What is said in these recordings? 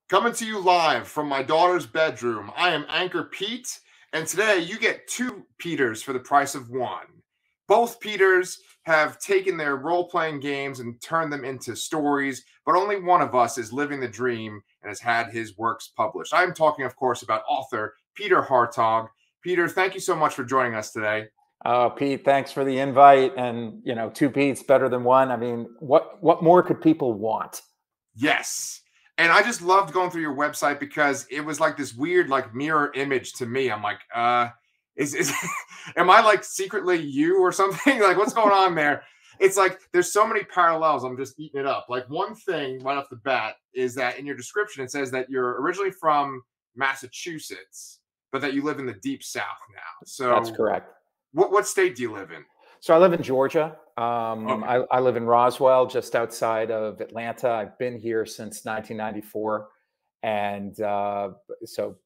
Coming to you live from my daughter's bedroom. I am Anchor Pete, and today you get two Peters for the price of one. Both Peters have taken their role-playing games and turned them into stories, but only one of us is living the dream and has had his works published. I'm talking, of course, about author Peter Hartog. Peter, thank you so much for joining us today. Oh, Pete, thanks for the invite. And, you know, two Pete's better than one. I mean, what more could people want? Yes. And I just loved going through your website because it was like this weird, like mirror image to me. I'm like, is am I like secretly you or something? Like, what's going on there? It's like there's so many parallels. I'm just eating it up. Like, one thing right off the bat is that in your description it says that you're originally from Massachusetts, but that you live in the deep South now. So that's correct. What state do you live in? So I live in Georgia. Okay. I live in Roswell, just outside of Atlanta. I've been here since 1994, and so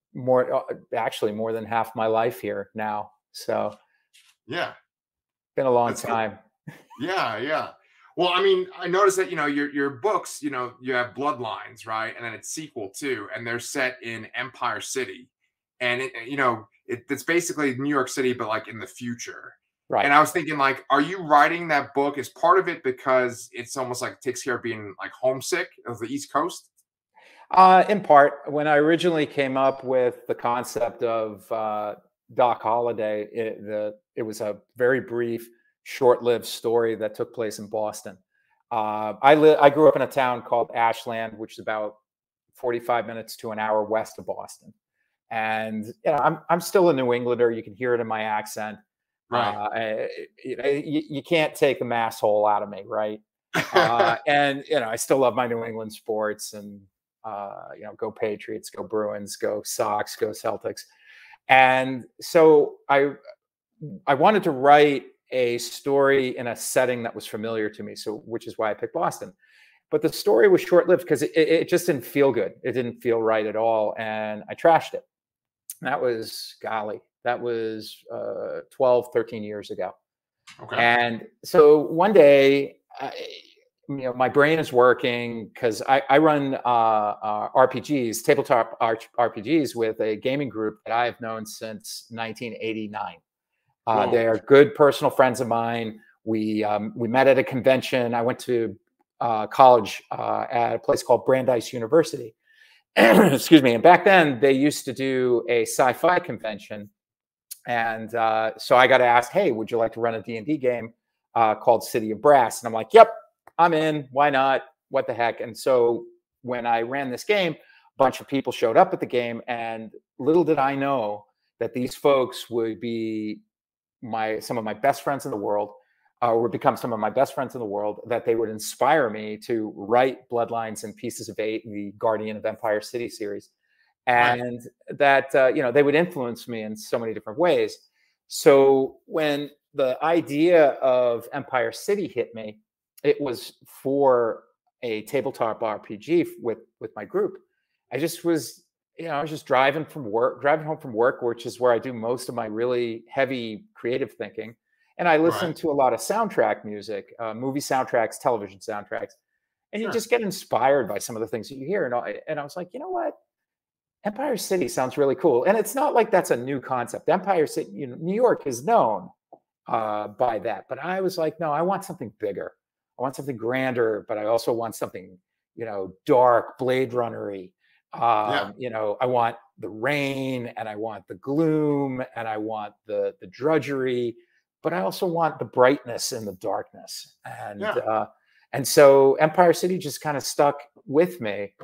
actually more than half my life here now. So yeah, been a long time. Yeah. Well, I mean, I noticed that your books, you have Bloodlines, right, and then it's sequel too, and they're set in Empire City, and it's basically New York City, but like in the future. Right. And I was thinking, like, are you writing that book as part of it because it's almost like takes care of being like homesick of the East Coast? In part, when I originally came up with the concept of Doc Holliday, it was a very brief, short-lived story that took place in Boston. I grew up in a town called Ashland, which is about 45 minutes to an hour west of Boston. And I'm still a New Englander. You can hear it in my accent. Right. You can't take the mass hole out of me, right? And I still love my New England sports, and go Patriots, go Bruins, go Sox, go Celtics. And so I wanted to write a story in a setting that was familiar to me, which is why I picked Boston. But the story was short-lived because it just didn't feel good. It didn't feel right at all, and I trashed it. That was 12, 13 years ago. Okay. And so one day, my brain is working because I run RPGs, tabletop RPGs with a gaming group that I've known since 1989. They are good personal friends of mine. We met at a convention. I went to college at a place called Brandeis University. Excuse me. And back then they used to do a sci-fi convention. And so I got asked, hey, would you like to run a D&D game called City of Brass? And I'm like, yep, I'm in. Why not? What the heck? And so when I ran this game, a bunch of people showed up at the game, and little did I know that these folks would be some of my best friends in the world, would become some of my best friends in the world, that they would inspire me to write Bloodlines and Pieces of Eight, the Guardian of Empire City series. And that, they would influence me in so many different ways. So when the idea of Empire City hit me, it was for a tabletop RPG with my group. I was just driving home from work, which is where I do most of my really heavy creative thinking. And I listen to a lot of soundtrack music, movie soundtracks, television soundtracks, and you just get inspired by some of the things that you hear. And I was like, you know what? Empire City sounds really cool. And it's not like that's a new concept. Empire City, New York is known by that. But I was like, no, I want something bigger. I want something grander, but I also want something, dark, Blade Runner-y. I want the rain, and I want the gloom, and I want the drudgery, but I also want the brightness in the darkness. And so Empire City just kind of stuck with me.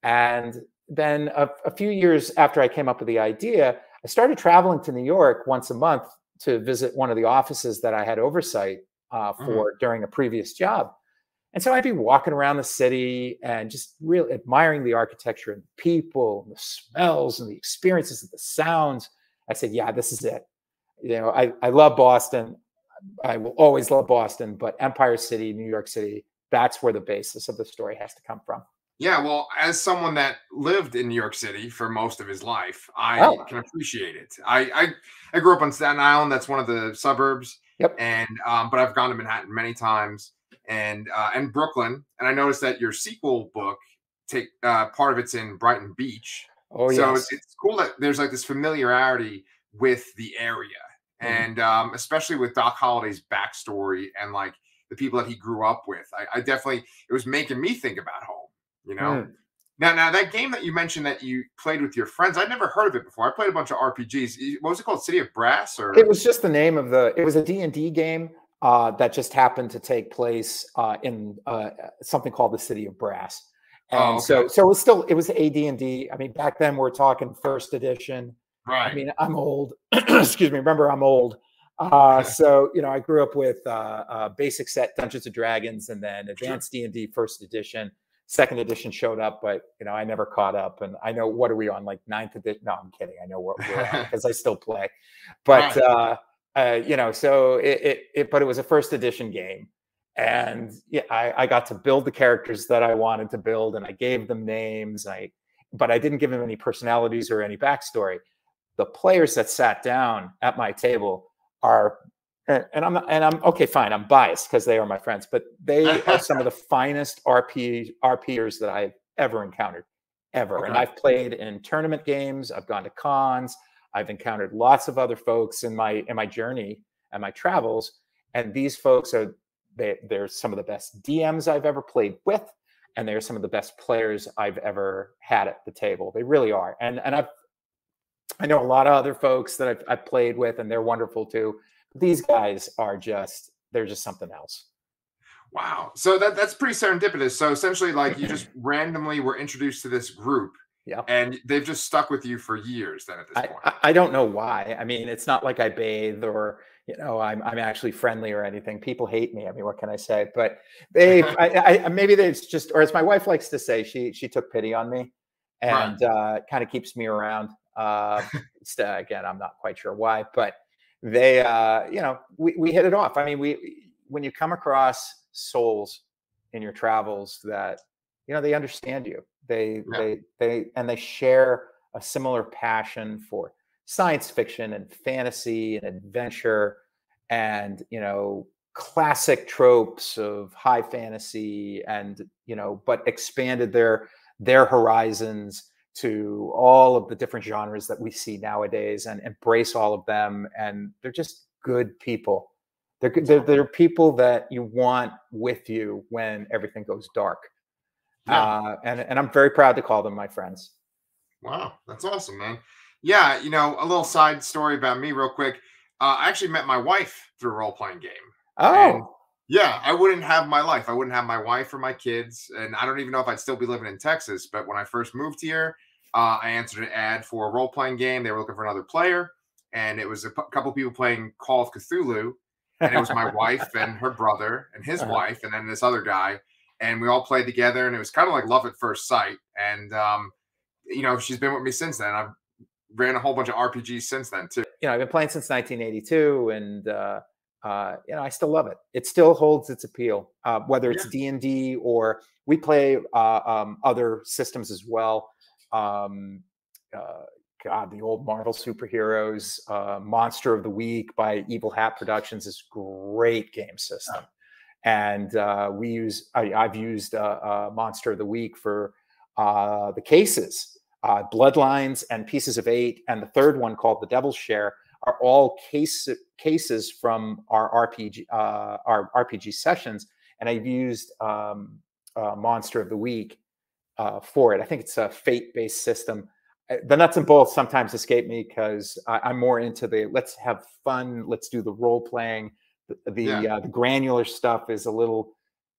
And then a few years after I came up with the idea, I started traveling to New York once a month to visit one of the offices that I had oversight for during a previous job. And so I'd be walking around the city and just really admiring the architecture and the people, and the smells and the experiences and the sounds. I said, yeah, this is it. I love Boston. I will always love Boston, but Empire City, New York City, that's where the basis of the story has to come from. Yeah, well, as someone that lived in New York City for most of his life, I can appreciate it. I grew up on Staten Island. That's one of the suburbs. Yep. And but I've gone to Manhattan many times, and Brooklyn. And I noticed that your sequel book take part of it's in Brighton Beach. Oh, So yes. it's cool that there's like this familiarity with the area, Mhm. and especially with Doc Holliday's backstory and like the people that he grew up with. I definitely, it was making me think about home. You know. Mm. Now that game that you mentioned that you played with your friends, I'd never heard of it before. I played a bunch of RPGs. What was it called? City of Brass, It or? was just the name of the. It was a D&D game that just happened to take place in something called the City of Brass, Oh, and okay. so it was AD&D. I mean, back then we're talking first edition. I Right. mean, I'm old. Excuse me. Remember, I'm old. So I grew up with basic set Dungeons and Dragons, and then Sure. advanced D&D first edition. Second edition showed up, but I never caught up. And I know, what are we on, like ninth edition? No, I'm kidding. I know what we're on because I still play. But Right. so but it was a first edition game, and yeah, I got to build the characters that I wanted to build, and I gave them names. But I didn't give them any personalities or any backstory. The players that sat down at my table are, and I'm okay, fine, I'm biased because they are my friends, but they are some of the finest RPers that I've ever encountered, ever. And Okay. I've played in tournament games, I've gone to cons, I've encountered lots of other folks in my journey and my travels, and these folks are, they're some of the best DMs I've ever played with, and they're some of the best players I've ever had at the table. They really are. And I know a lot of other folks that I've played with, and they're wonderful too. These guys are they're just something else. Wow. So that's pretty serendipitous. So essentially, like, you just randomly were introduced to this group, Yeah. and they've just stuck with you for years. Then at this I, point. I I don't know why. I mean, it's not like I bathe or I'm actually friendly or anything. People hate me. I mean, what can I say? But maybe it's just, or as my wife likes to say, she took pity on me, Right. and kind of keeps me around. Again, I'm not quite sure why, but they we hit it off. I mean, when you come across souls in your travels that they understand you, Yeah. they share a similar passion for science fiction and fantasy and adventure, and classic tropes of high fantasy, and but expanded their horizons to all of the different genres that we see nowadays, and embrace all of them. And they're just good people. They're people that you want with you when everything goes dark. Yeah. And I'm very proud to call them my friends. Wow. That's awesome, man. Yeah. A little side story about me, real quick. I actually met my wife through a role playing game, and Oh, yeah, I wouldn't have my life. I wouldn't have my wife or my kids, and I don't even know if I'd still be living in Texas. But when I first moved here, I answered an ad for a role playing game. They were looking for another player, and it was a couple people playing Call of Cthulhu, and it was my wife and her brother and his uh-huh. wife, and then this other guy, and we all played together, and it was kind of like love at first sight. And she's been with me since then. I've ran a whole bunch of RPGs since then too. I've been playing since 1982, and I still love it. It still holds its appeal, whether it's Yeah. D&D or we play other systems as well. Um, uh, God, the old Marvel superheroes, Monster of the Week by Evil Hat Productions is great game system, and I've used Monster of the Week for the cases. Bloodlines and Pieces of Eight, and the third one called The Devil's Share are all cases from our RPG sessions, and I've used Monster of the Week for it. I think it's a fate-based system. The nuts and bolts sometimes escape me because I'm more into the let's have fun, let's do the role playing. Yeah. The granular stuff is a little.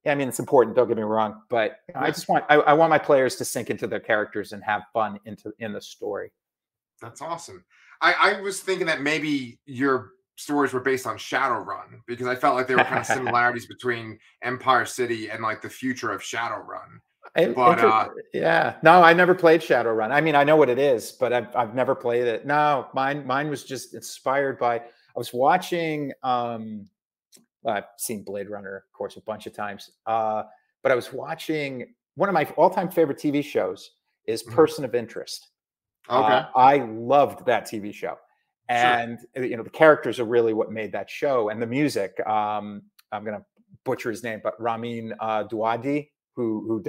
I mean, it's important. Don't get me wrong, but I Yeah. just I want my players to sink into their characters and have fun in the story. That's awesome. I was thinking that maybe your stories were based on Shadowrun, because I felt like there were kind of similarities between Empire City and like the future of Shadowrun. But Yeah, no, I never played Shadowrun. I mean, I know what it is, but I've never played it. No, mine was just inspired by. I was watching. I've seen Blade Runner, of course, a bunch of times. But I was watching one of my all-time favorite TV shows is mhm. Person of Interest. Okay, I loved that TV show, sure. and the characters are really what made that show, and the music. I'm gonna butcher his name, but Ramin Djawadi, who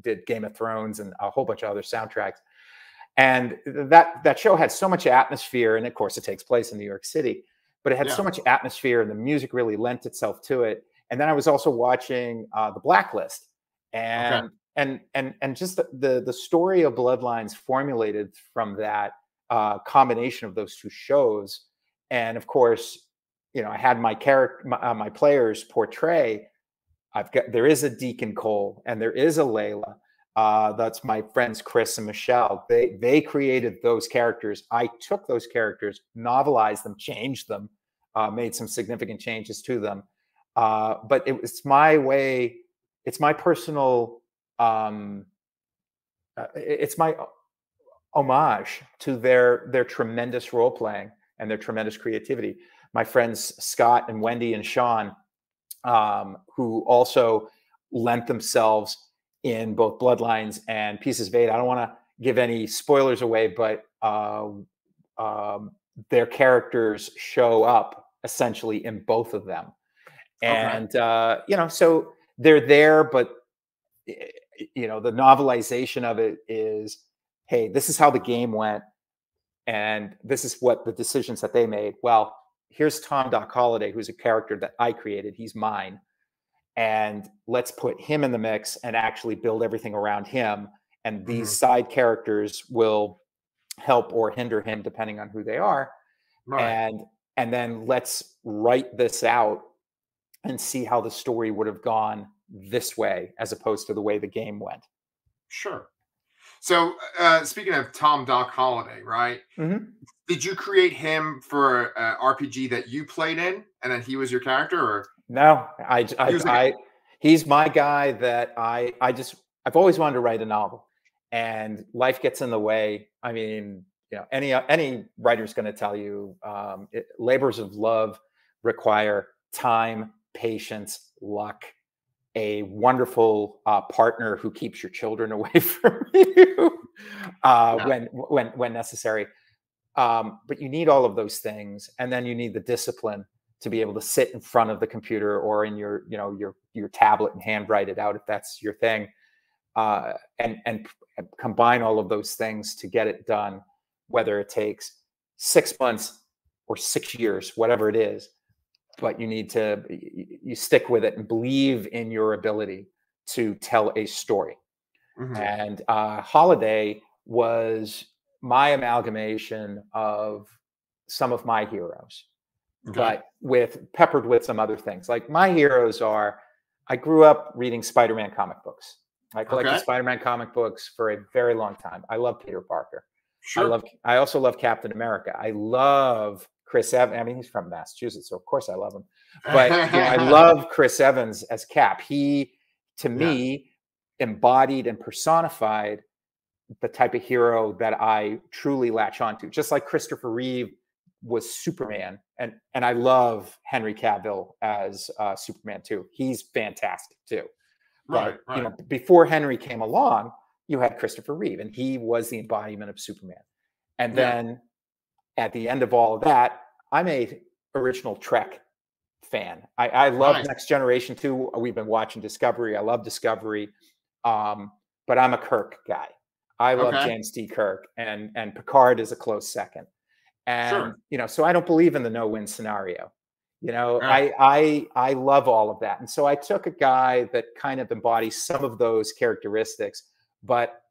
did Game of Thrones and a whole bunch of other soundtracks. And that show had so much atmosphere, and of course it takes place in New York City, but it had so much atmosphere, and the music really lent itself to it. And then I was also watching The Blacklist, and just the story of Bloodlines formulated from that combination of those two shows. And of course, you know, I had my my players portray. There is a Deacon Cole and there is a Layla. That's my friends Chris and Michelle. They created those characters. I took those characters, novelized them, changed them, made some significant changes to them. But it's my way. It's my personal. It's my homage to their tremendous role playing and their tremendous creativity. My friends Scott and Wendy and Sean, who also lent themselves in both Bloodlines and Pieces of Eight. I don't want to give any spoilers away, but their characters show up essentially in both of them. And, you know, so they're there, but, you know, the novelization of it is, hey, this is how the game went. And this is what the decisions that they made. Well, here's Tom Doc Holliday, who's a character that I created. He's mine. And let's put him in the mix and actually build everything around him. And these side characters will help or hinder him depending on who they are. Right. And then let's write this out and see how the story would have gone this way as opposed to the way the game went. Sure. So speaking of Tom Doc Holliday, right? Did you create him for an RPG that you played in, and then he was your character, or? No, he's my guy that I've always wanted to write a novel, and life gets in the way. I mean, you know, any writer's going to tell you, labors of love require time, patience, luck, a wonderful partner who keeps your children away from you when necessary. But you need all of those things, and then you need the discipline to be able to sit in front of the computer or in your, you know, your tablet and handwrite it out if that's your thing, and combine all of those things to get it done, whether it takes 6 months or 6 years, whatever it is. But you stick with it and believe in your ability to tell a story. And Holiday was my amalgamation of some of my heroes, but peppered with some other things. Like my heroes I grew up reading Spider-Man comic books. I collected Spider-Man comic books for a very long time. I love Peter Parker. Sure. I also love Captain America. I love Chris Evans. I mean, he's from Massachusetts, so of course I love him. But you know, I love Chris Evans as Cap. He, to me, embodied and personified the type of hero that I truly latch onto. Just like Christopher Reeve was Superman, and I love Henry Cavill as Superman too. He's fantastic too. But you know, before Henry came along, you had Christopher Reeve, and he was the embodiment of Superman. And then at the end of all of that, I'm a original Trek fan. I love Next Generation too. We've been watching Discovery. I love Discovery, but I'm a Kirk guy. I love James T. Kirk, and Picard is a close second. And you know, so I don't believe in the no-win scenario. You know, I love all of that, and so I took a guy that kind of embodies some of those characteristics, but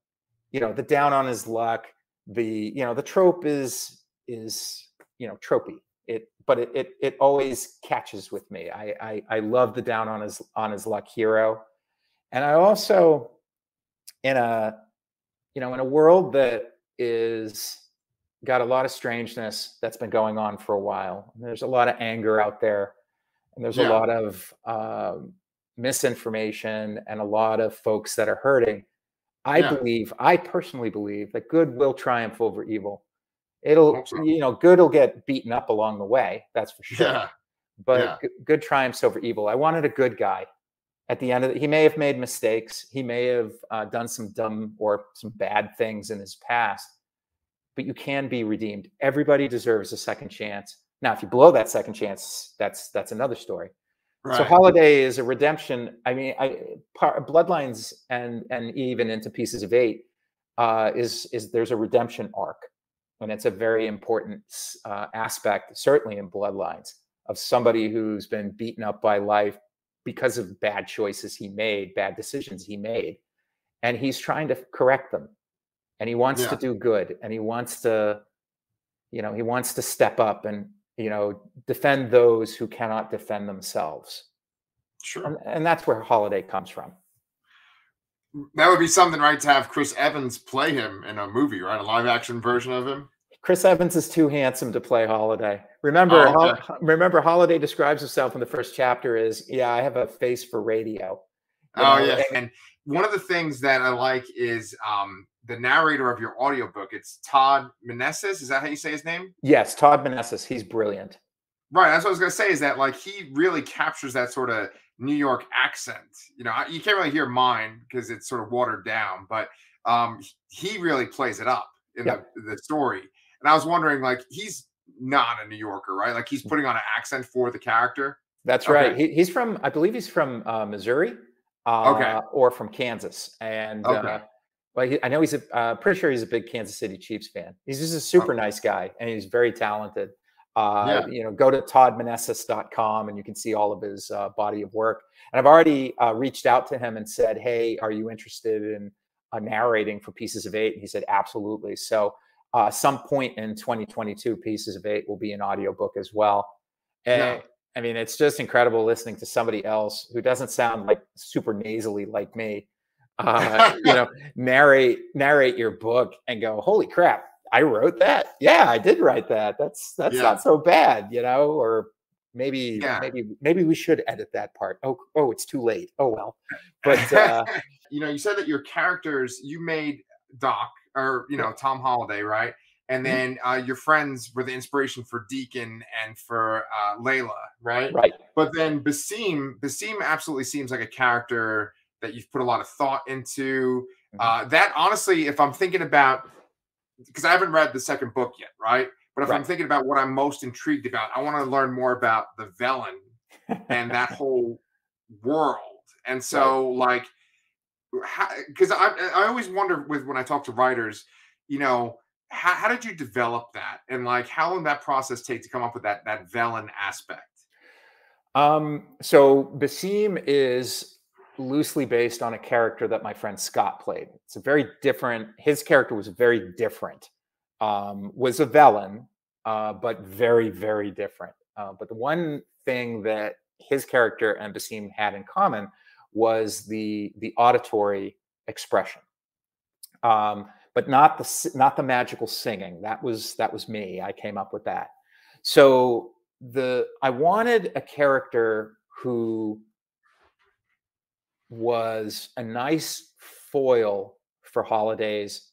you know, the down on his luck, the trope is tropey. But it always catches with me. I love the down on his luck hero, and I also in a world that is got a lot of strangeness that's been going on for a while. There's a lot of anger out there, and there's a lot of misinformation and a lot of folks that are hurting. I personally believe that good will triumph over evil. Good will get beaten up along the way, that's for sure. But good triumphs over evil. I wanted a good guy. At the end of it, he may have made mistakes. He may have done some dumb or some bad things in his past, but you can be redeemed. Everybody deserves a second chance. Now, if you blow that second chance, that's another story. So Right. Holiday is a redemption. I mean, Bloodlines and even into Pieces of Eight is there's a redemption arc, and it's a very important aspect, certainly in Bloodlines, of somebody who's been beaten up by life because of bad choices he made, bad decisions he made, and he's trying to correct them, and he wants to Yeah. do good, and he wants to, he wants to step up and defend those who cannot defend themselves. Sure. And that's where Holiday comes from. That would be something, right, to have Chris Evans play him in a movie, right? A live action version of him. Chris Evans is too handsome to play Holiday. Oh, okay. Remember, Holiday describes himself in the first chapter as, "Yeah, I have a face for radio." Oh, yeah. And one of the things that I like is the narrator of your audiobook. It's Todd Meneses. Is that how you say his name? Yes, Todd Meneses. He's brilliant. Right. That's what I was going to say, is that like he really captures that sort of New York accent. You can't really hear mine because it's sort of watered down, but he really plays it up in Yep. the story. And I was wondering, like, he's not a New Yorker, right? Like he's putting on an accent for the character. That's Okay. right. He's from, I believe he's from Missouri Okay. or from Kansas. And Okay. well, I know pretty sure he's a big Kansas City Chiefs fan. He's just a super nice guy, and he's very talented. Yeah. Go to toddmeneses.com and you can see all of his body of work. And I've already reached out to him and said, "Hey, are you interested in narrating for Pieces of Eight?" And he said, "Absolutely." So some point in 2022, Pieces of Eight will be an audiobook as well. Yeah. And I mean, it's just incredible listening to somebody else who doesn't sound like super nasally like me, narrate your book and go, "Holy crap, I wrote that. Yeah, I did write that. That's Yeah. not so bad," or maybe Yeah. maybe we should edit that part. Oh, it's too late. Oh well. But you said that your characters, you made Doc, or Tom Holliday, right? And then your friends were the inspiration for Deacon and for Layla, right? Right. But then Basim absolutely seems like a character that you've put a lot of thought into. That honestly, if I'm thinking about, because I haven't read the second book yet, right? But if I'm thinking about what I'm most intrigued about, I want to learn more about the Velen and that whole world. And so, like, because I always wonder when I talk to writers, how did you develop that, and like how long that process take to come up with that Velen aspect? So Basim is loosely based on a character that my friend Scott played. It's a very different. His character was very different. Was a Velen, but very, very different. But the one thing that his character and Basim had in common was the auditory expression, but not the magical singing. That was me. I came up with that. So I wanted a character who was a nice foil for Holiday's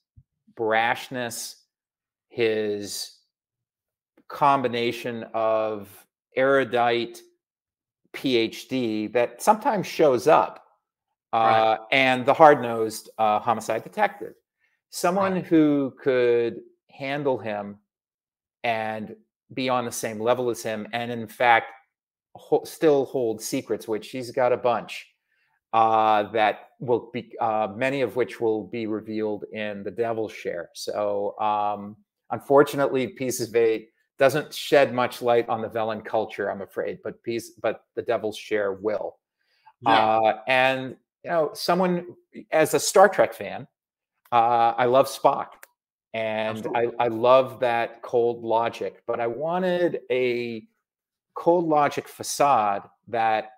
brashness, his combination of erudite PhD that sometimes shows up, and the hard-nosed homicide detective. Someone who could handle him and be on the same level as him, and in fact, still hold secrets, which he's got a bunch, that will be, many of which will be revealed in the Devil's Share. So unfortunately, Pieces of Eight doesn't shed much light on the Velen culture, I'm afraid, but the Devil's Share will. And someone, as a Star Trek fan, I love Spock, and I love that cold logic, but I wanted a cold logic facade that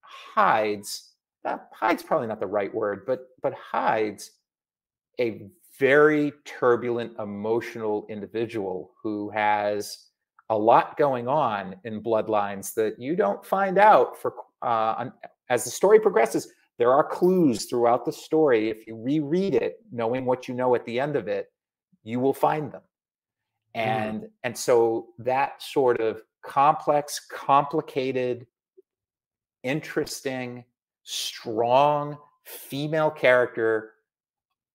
hides probably not the right word, but hides a very turbulent, emotional individual who has a lot going on in Bloodlines that you don't find out as the story progresses. There are clues throughout the story. If you reread it, knowing what you know at the end of it, you will find them. And so that sort of complex, complicated, interesting, strong female character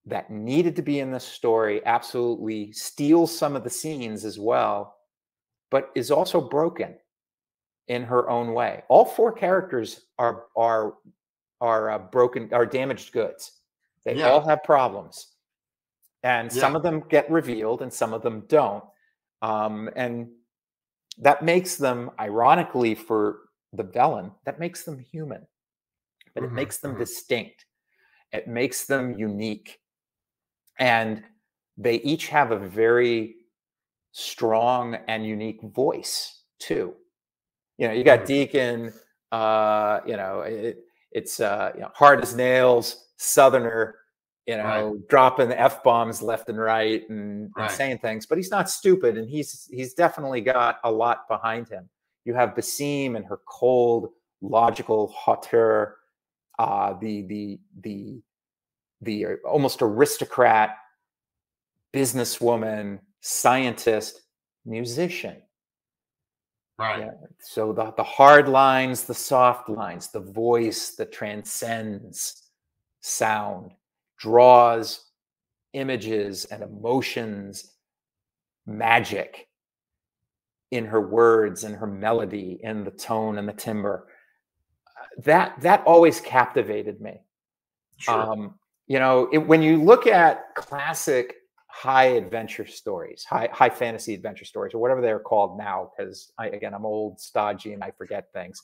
that needed to be in this story absolutely steals some of the scenes as well, but is also broken. in her own way. All 4 characters are broken, are damaged goods. They all have problems, and some of them get revealed and some of them don't. And that makes them, ironically for the villain, that makes them human, but it makes them distinct. It makes them unique. And they each have a very strong and unique voice too. You know, you got Deacon, you know, it's you know, hard as nails, Southerner, you know, dropping F-bombs left and right and saying things, but he's not stupid, and he's definitely got a lot behind him. You have Basim and her cold, logical hauteur, the almost aristocrat, businesswoman, scientist, musician. Yeah. So the hard lines, the soft lines, the voice that transcends sound, draws images and emotions, magic in her words and her melody, in the tone and the timbre. That always captivated me. Sure. You know, when you look at classic high adventure stories, high fantasy adventure stories, or whatever they're called now, because I'm old, stodgy, and I forget things.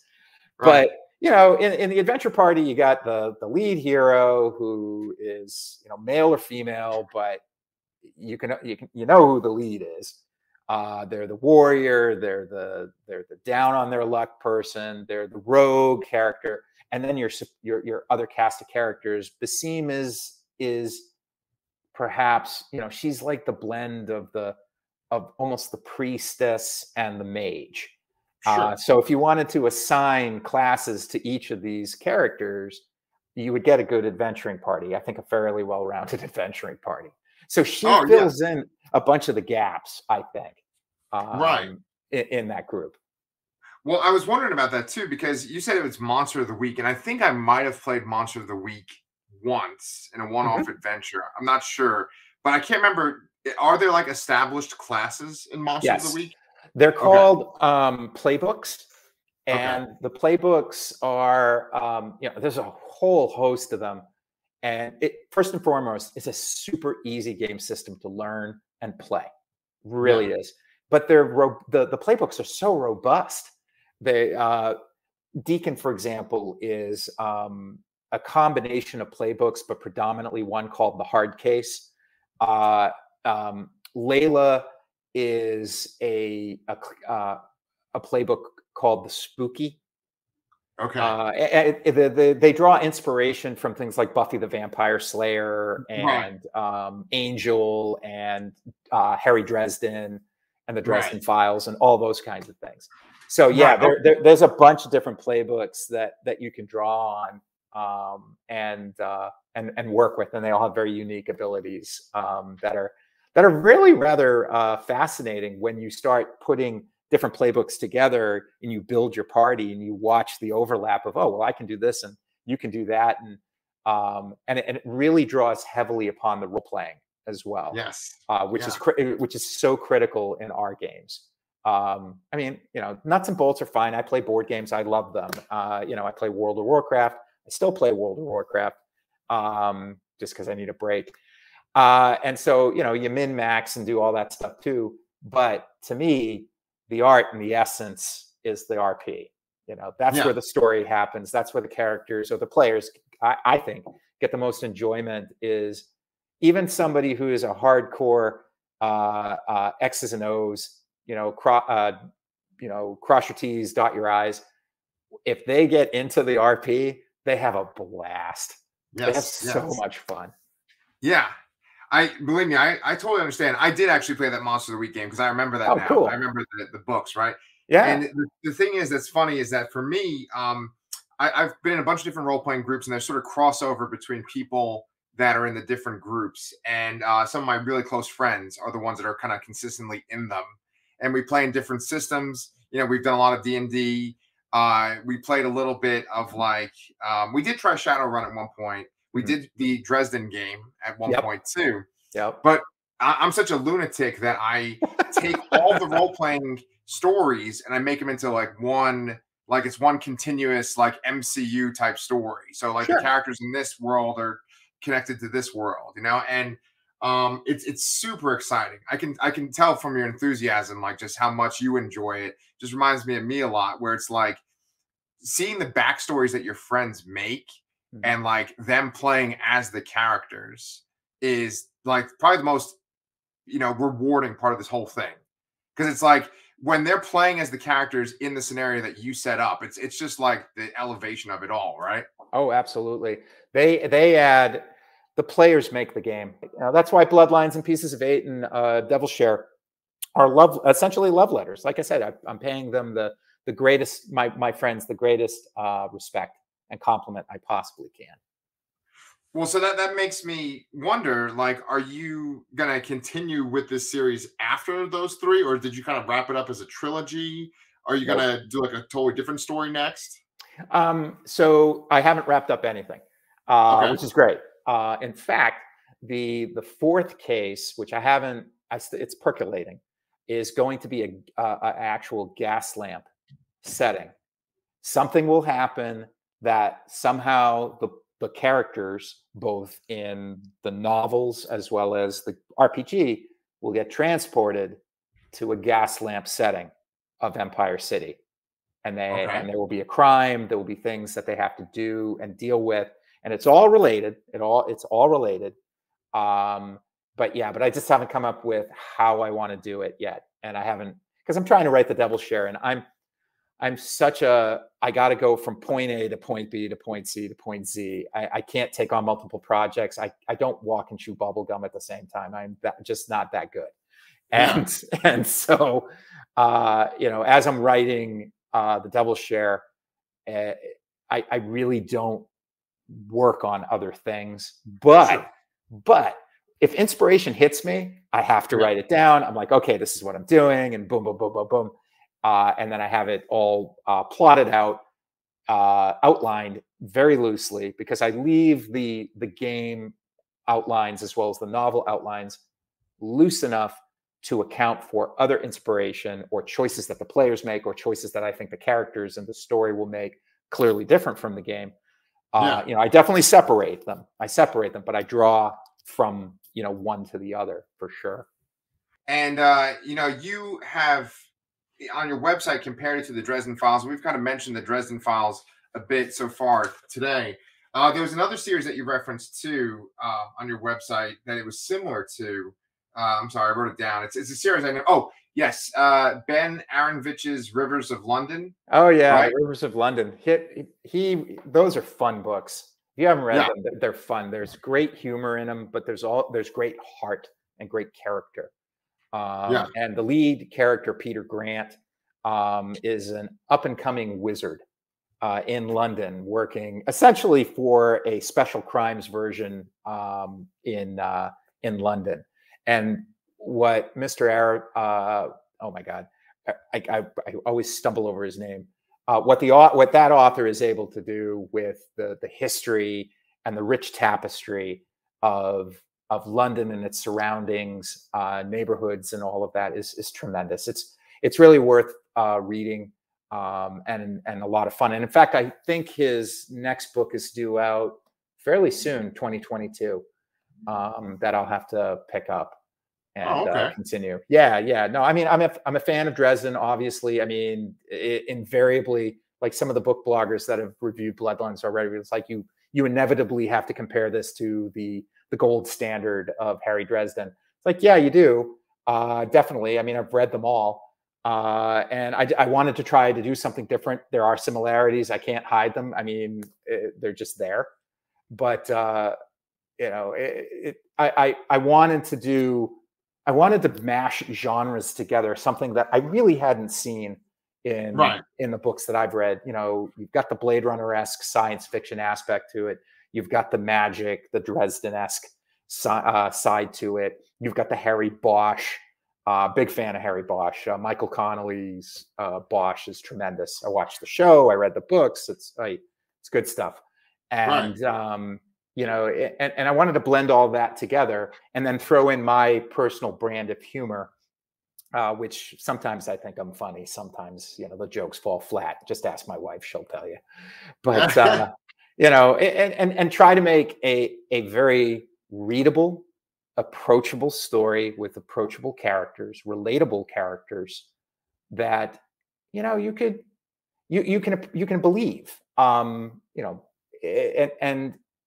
But you know, in the adventure party, you got the lead hero who is, you know, male or female, but you know who the lead is. They're the warrior, they're the down on their luck person, they're the rogue character, and then your other cast of characters. Basim is perhaps, you know, she's like the blend of almost the priestess and the mage. Sure. So if you wanted to assign classes to each of these characters, you would get a good adventuring party. I think a fairly well-rounded adventuring party. So she fills in a bunch of the gaps, I think, in that group. Well, I was wondering about that too, because you said it was Monster of the Week, and I think I might have played Monster of the Week once in a one-off adventure. I'm not sure, but I can't remember. Are there like established classes in Monster of the Week? They're called playbooks, and the playbooks are, you know, there's a whole host of them. And first and foremost, it's a super easy game system to learn and play. Really is. But the playbooks are so robust. They Deacon, for example, is a combination of playbooks, but predominantly one called the Hard Case. Layla is a playbook called the Spooky. They draw inspiration from things like Buffy the Vampire Slayer and Angel and Harry Dresden and the Dresden Files and all those kinds of things. So yeah, there's a bunch of different playbooks that you can draw on and work with, and they all have very unique abilities that are really rather fascinating when you start putting different playbooks together and you build your party and you watch the overlap of, oh, well, I can do this and you can do that. And it really draws heavily upon the role playing as well. Yes. Which is so critical in our games. I mean, you know, nuts and bolts are fine. I play board games. I love them. You know, I play World of Warcraft. I still play World of Warcraft just because I need a break. And so, you know, you min-max and do all that stuff too. But to me, the art and the essence is the RP. You know, that's where the story happens. That's where the characters or the players, I think, get the most enjoyment. Is even somebody who is a hardcore X's and O's, you know, cross your T's, dot your I's. If they get into the RP, they have a blast. They have so much fun. Yeah. Believe me, I totally understand. I did actually play that Monster of the Week game because I remember that now. Cool. I remember the books, right? Yeah. And the thing is that's funny is that for me, I've been in a bunch of different role-playing groups, and there's sort of crossover between people that are in the different groups. And some of my really close friends are the ones that are kind of consistently in them. And we play in different systems. You know, we've done a lot of D&D. We played a little bit of like, we did try Shadowrun at one point. We did the Dresden game at one point too. But I'm such a lunatic that I take all the role-playing stories and I make them into like one, like it's one continuous like MCU type story. So like the Sure. characters in this world are connected to this world, you know, and it's super exciting. I can tell from your enthusiasm, like just how much you enjoy it. Just reminds me of me a lot, where it's like seeing the backstories that your friends make Mhm. and like them playing as the characters is like probably the most, you know, rewarding part of this whole thing. Because it's like when they're playing as the characters in the scenario that you set up, it's just like the elevation of it all, right? Oh, absolutely. They add the players make the game. That's why Bloodlines and Pieces of Eight and Devil's Share are essentially love letters. Like I said, I'm paying them the greatest, my friends, the greatest respect and compliment I possibly can. Well, so that makes me wonder, like, are you gonna continue with this series after those three, or did you kind of wrap it up as a trilogy? Are you Nope. gonna do like a totally different story next? So I haven't wrapped up anything, Okay. which is great. In fact, the fourth case, which I haven't, it's percolating, is going to be a actual gas lamp setting. Something will happen that somehow the characters, both in the novels as well as the RPG, will get transported to a gas lamp setting of Empire City, Okay. and there will be a crime. There will be things that they have to do and deal with, and it's all related. It's all related. Um, but yeah, but I just haven't come up with how I want to do it yet, and I haven't, because I'm trying to write the Devil's Share, and I'm such a, I got to go from point A to point B to point C to point Z. I can't take on multiple projects. I don't walk and chew bubble gum at the same time. Just not that good. Yeah. And so, as I'm writing the Devil's Share, uh, I really don't work on other things. But Sure. but if inspiration hits me, I have to Yeah. write it down. I'm like, okay, this is what I'm doing, and boom, boom, boom, boom, boom. And then I have it all plotted out, outlined very loosely, because I leave the game outlines as well as the novel outlines loose enough to account for other inspiration or choices that the players make or choices that I think the characters and the story will make clearly different from the game. Yeah. I definitely separate them. But I draw from one to the other for sure. And you know, you have on your website compared it to the Dresden Files. We've kind of mentioned the Dresden Files a bit so far today. There was another series that you referenced too on your website that it was similar to. I'm sorry, I wrote it down. It's a series I know. Oh, yes, Ben Aaronovich's Rivers of London, Oh yeah, right? Rivers of London. He those are fun books. If you haven't read Yeah, them, they're fun. There's great humor in them, but there's great heart and great character. yeah, And the lead character, Peter Grant, is an up and coming wizard in London, working essentially for a special crimes version in London. And what Mr. oh my God, I always stumble over his name. What that author is able to do with the history and the rich tapestry of London and its surroundings, neighborhoods, and all of that is tremendous. It's really worth reading, and a lot of fun. And in fact, I think his next book is due out fairly soon, 2022. That I'll have to pick up oh, and okay. continue. Yeah, yeah. No, I mean, I'm a fan of Dresden, obviously. I mean, invariably, like some of the book bloggers that have reviewed Bloodlines already, it's like you inevitably have to compare this to the gold standard of Harry Dresden. It's like, yeah, you do. Definitely. I mean, I've read them all. And I wanted to try to do something different. There are similarities. I can't hide them. I mean, they're just there. But I wanted to mash genres together, something that I really hadn't seen Right. in the books that I've read. You've got the Blade Runner-esque science fiction aspect to it. You've got the magic, the Dresden-esque side to it. You've got the Harry Bosch. Big fan of Harry Bosch. Michael Connelly's Bosch is tremendous. I watched the show. I read the books. It's good stuff. Right. And and I wanted to blend all that together and then throw in my personal brand of humor which sometimes I think I'm funny. Sometimes, the jokes fall flat. Just ask my wife; she'll tell you. But and try to make a very readable, approachable story with approachable characters, relatable characters that you can believe.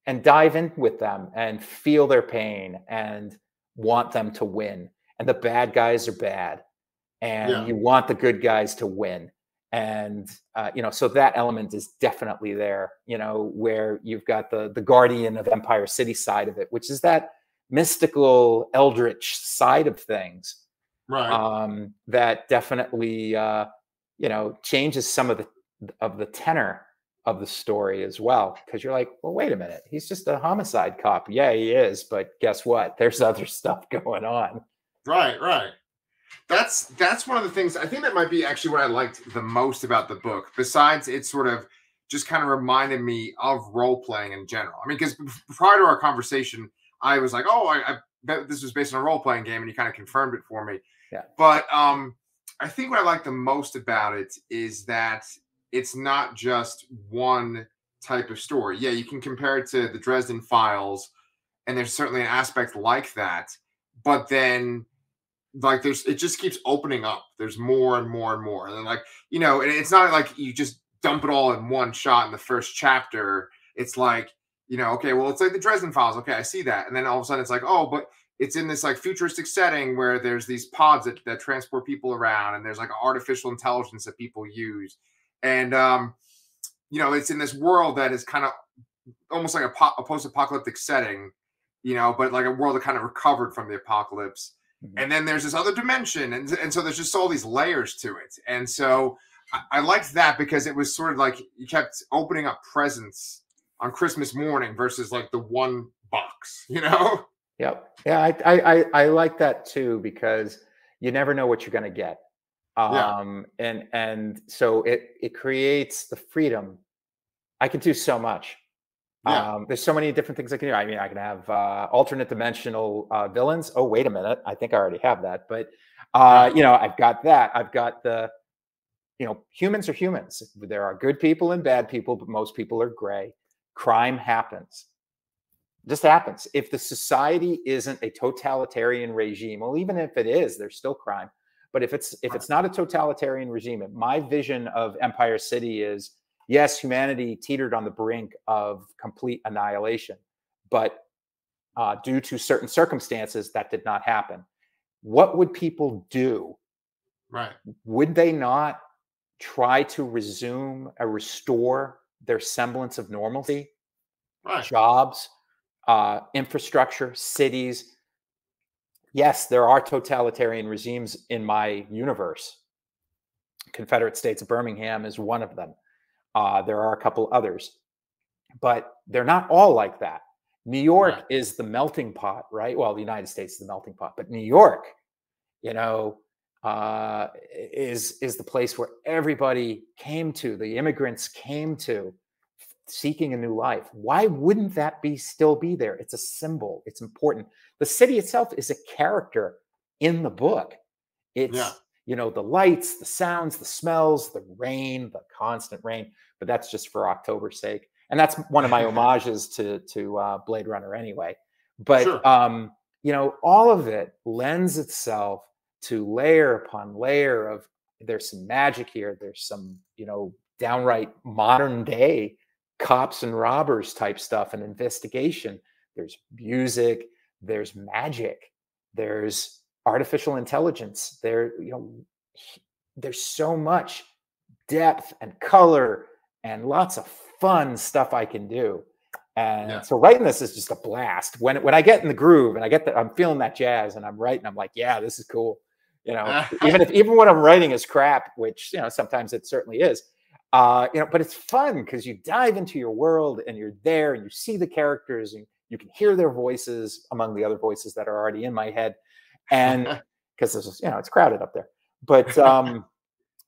And dive in with them and feel their pain and want them to win. And the bad guys are bad, and you want the good guys to win. And so that element is definitely there. Where you've got the guardian of Empire City side of it, which is that mystical, eldritch side of things, right? That definitely changes some of the tenor of the story as well, because you're like, well, wait a minute, he's just a homicide cop. Yeah, he is, but guess what? There's other stuff going on. Right. That's one of the things I think that might be actually what I liked the most about the book, besides it sort of just kind of reminded me of role playing in general. I mean, because prior to our conversation, I was like, oh, I bet this was based on a role playing game, and you kind of confirmed it for me. Yeah. But I think what I like the most about it is that it's not just one type of story. Yeah, you can compare it to the Dresden Files, and there's certainly an aspect like that. But then, like, it just keeps opening up. There's more and more and more. And then, like, and it's not like you just dump it all in one shot in the first chapter. It's like, okay, well, it's like the Dresden Files. Okay, I see that. And then all of a sudden it's like, oh, but it's in this like futuristic setting where there's these pods that transport people around, and there's like artificial intelligence that people use. And, it's in this world that is kind of almost like a post-apocalyptic setting, but like a world that kind of recovered from the apocalypse. Mm-hmm. And then there's this other dimension. And so there's just all these layers to it. And so I liked that because it was sort of like you kept opening up presents on Christmas morning versus like the one box, Yep. Yeah, I like that too, because you never know what you're going to get. And so it creates the freedom. I can do so much. There's so many different things I can do. I mean, I can have alternate dimensional villains. Oh, wait a minute. I think I already have that. But, I've got that. I've got the, humans are humans. There are good people and bad people, but most people are gray. Crime happens. It just happens. If the society isn't a totalitarian regime, well, even if it is, there's still crime. But if it's not a totalitarian regime, my vision of Empire City is, yes, humanity teetered on the brink of complete annihilation, but due to certain circumstances, that did not happen. What would people do? Right. Would they not try to restore their semblance of normalcy? Right. Jobs, infrastructure, cities. Yes, there are totalitarian regimes in my universe. Confederate States of Birmingham is one of them. There are a couple others, but they're not all like that. New York is the melting pot, right? Well, the United States is the melting pot, but New York, is the place where everybody came to, the immigrants came to, seeking a new life. Why wouldn't that still be there? It's a symbol. It's important. The city itself is a character in the book. It's the lights, the sounds, the smells, the rain, the constant rain. But that's just for October's sake, and that's one of my homages to Blade Runner anyway. But all of it lends itself to layer upon layer of. There's some magic here. There's some downright modern day cops and robbers type stuff and investigation. There's music, there's magic, there's artificial intelligence. There's so much depth and color and lots of fun stuff I can do. And so writing this is just a blast. When I get in the groove and I'm feeling that jazz and I'm writing, I'm like, yeah, this is cool. Even when I'm writing is crap, which sometimes it certainly is. But it's fun because you dive into your world and you're there and you see the characters and you can hear their voices among the other voices that are already in my head. And because this is, it's crowded up there, but, and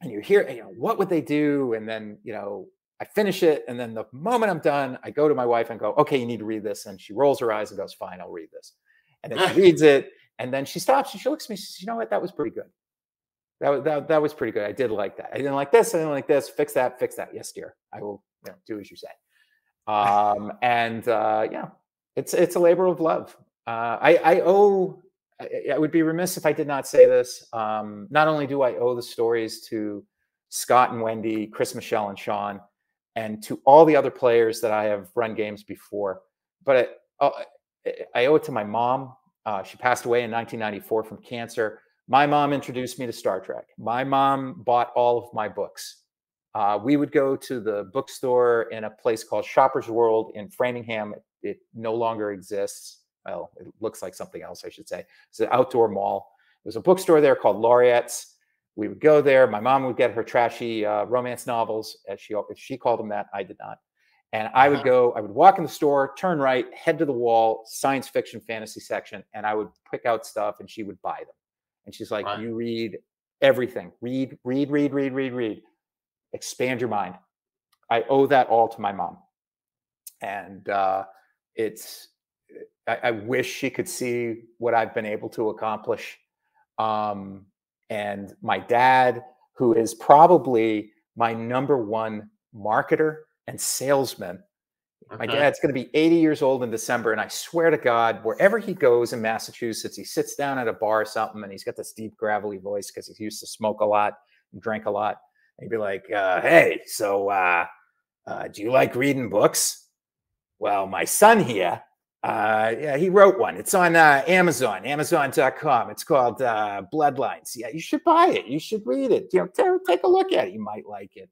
you hear, what would they do? And then, I finish it. And then the moment I'm done, I go to my wife and go, okay, you need to read this. And she rolls her eyes and goes, fine, I'll read this. And then she reads it. And then she stops and she looks at me. She says, you know what? That was pretty good. That was pretty good. I did like that. I didn't like this. I didn't like this. Fix that. Fix that. Yes, dear. I will, do as you say. Yeah, it's a labor of love. I owe. I would be remiss if I did not say this. Not only do I owe the stories to Scott and Wendy, Chris, Michelle, and Sean, and to all the other players that I have run games before, but I owe it to my mom. She passed away in 1994 from cancer. My mom introduced me to Star Trek. My mom bought all of my books. We would go to the bookstore in a place called Shoppers World in Framingham. It no longer exists. Well, it looks like something else, I should say. It's an outdoor mall. There's a bookstore there called Laureate's. We would go there. My mom would get her trashy romance novels, as she called them that. I did not. And I would go, I would walk in the store, turn right, head to the wall, science fiction, fantasy section, and I would pick out stuff and she would buy them. And she's like, you read everything. Read. Expand your mind. I owe that all to my mom. And I wish she could see what I've been able to accomplish. And my dad, who is probably my #1 marketer and salesman. My dad's going to be 80 years old in December. And I swear to God, wherever he goes in Massachusetts, he sits down at a bar or something, and he's got this deep, gravelly voice because he used to smoke a lot and drink a lot. And he'd be like, hey, so do you like reading books? Well, my son here, yeah, he wrote one. It's on Amazon, Amazon.com. It's called Bloodlines. Yeah, you should buy it. You should read it. Take a look at it. You might like it.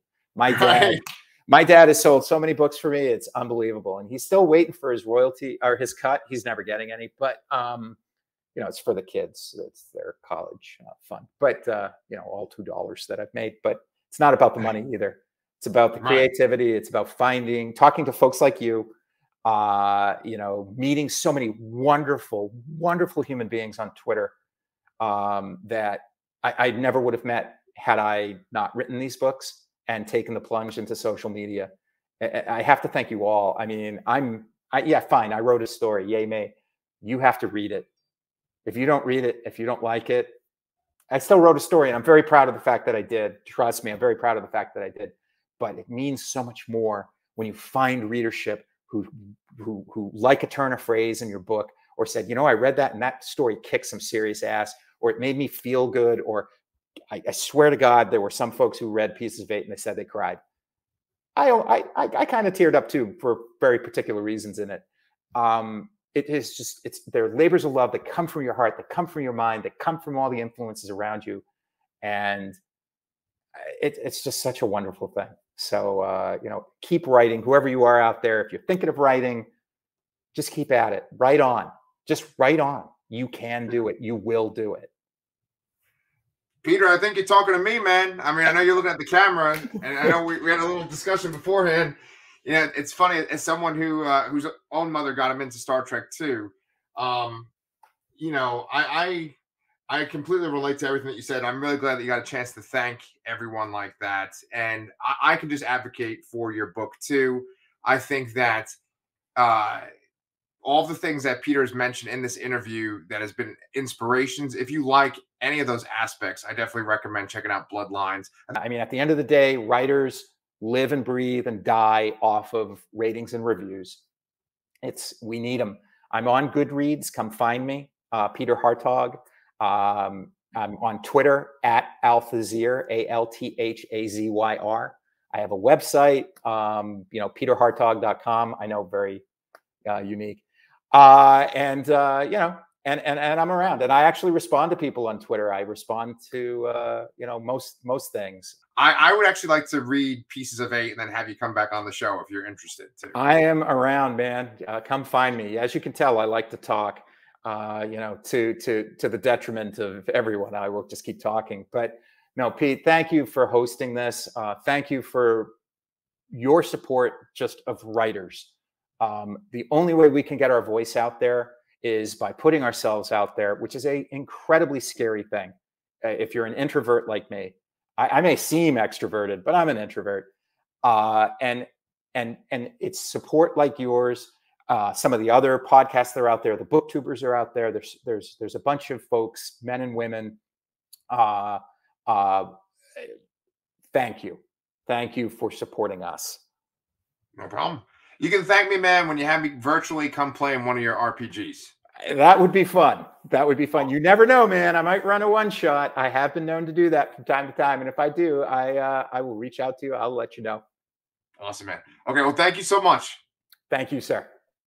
My dad has sold so many books for me. It's unbelievable. And he's still waiting for his royalty or his cut. He's never getting any, but it's for the kids. It's their college fund, but all $2 that I've made, but it's not about the money either. It's about the creativity. It's about talking to folks like you, meeting so many wonderful, wonderful human beings on Twitter that I never would have met had I not written these books and taken the plunge into social media. I have to thank you all. I mean, yeah, fine. I wrote a story. Yay me. You have to read it. If you don't read it, if you don't like it, I still wrote a story, and I'm very proud of the fact that I did. Trust me, I'm very proud of the fact that I did. But it means so much more when you find readership who like a turn of phrase in your book, or said, I read that and that story kicked some serious ass, or it made me feel good, or I swear to God, there were some folks who read Pieces of 8 and they said they cried. I kind of teared up too for very particular reasons in it. It is just, they're labors of love that come from your heart, that come from your mind, that come from all the influences around you. And it's just such a wonderful thing. So, keep writing, whoever you are out there. If you're thinking of writing, just keep at it. Write on. Just write on. You can do it. You will do it. Peter, I think you're talking to me, man. I mean, I know you're looking at the camera, and I know we had a little discussion beforehand. It's funny, as someone whose own mother got him into Star Trek too. I completely relate to everything that you said. I'm really glad that you got a chance to thank everyone like that. And I can just advocate for your book too. I think that all the things that Peter has mentioned in this interview that has been inspirations, if you like any of those aspects, I definitely recommend checking out Bloodlines. I mean, at the end of the day, writers live and breathe and die off of ratings and reviews. We need them. I'm on Goodreads. Come find me, Peter Hartog. I'm on Twitter at Althazir, ALTHAZYR. I have a website, peterhartog.com. I know, very unique. And I'm around, and I actually respond to people on Twitter. I respond to, most things. I would actually like to read Pieces of 8 and then have you come back on the show if you're interested too. I am around, man. Come find me. As you can tell, I like to talk, to the detriment of everyone. I will just keep talking. But no, Pete, thank you for hosting this. Thank you for your support just of writers. The only way we can get our voice out there is by putting ourselves out there, which is an incredibly scary thing. If you're an introvert like me, I may seem extroverted, but I'm an introvert. And it's support like yours. Some of the other podcasts that are out there, the booktubers are out there. There's a bunch of folks, men and women, thank you. Thank you for supporting us. No problem. You can thank me, man, when you have me virtually come play in one of your RPGs. That would be fun. That would be fun. You never know, man. I might run a one shot. I have been known to do that from time to time. And if I do, I will reach out to you. I'll let you know. Awesome, man. Okay. Well, thank you so much. Thank you, sir.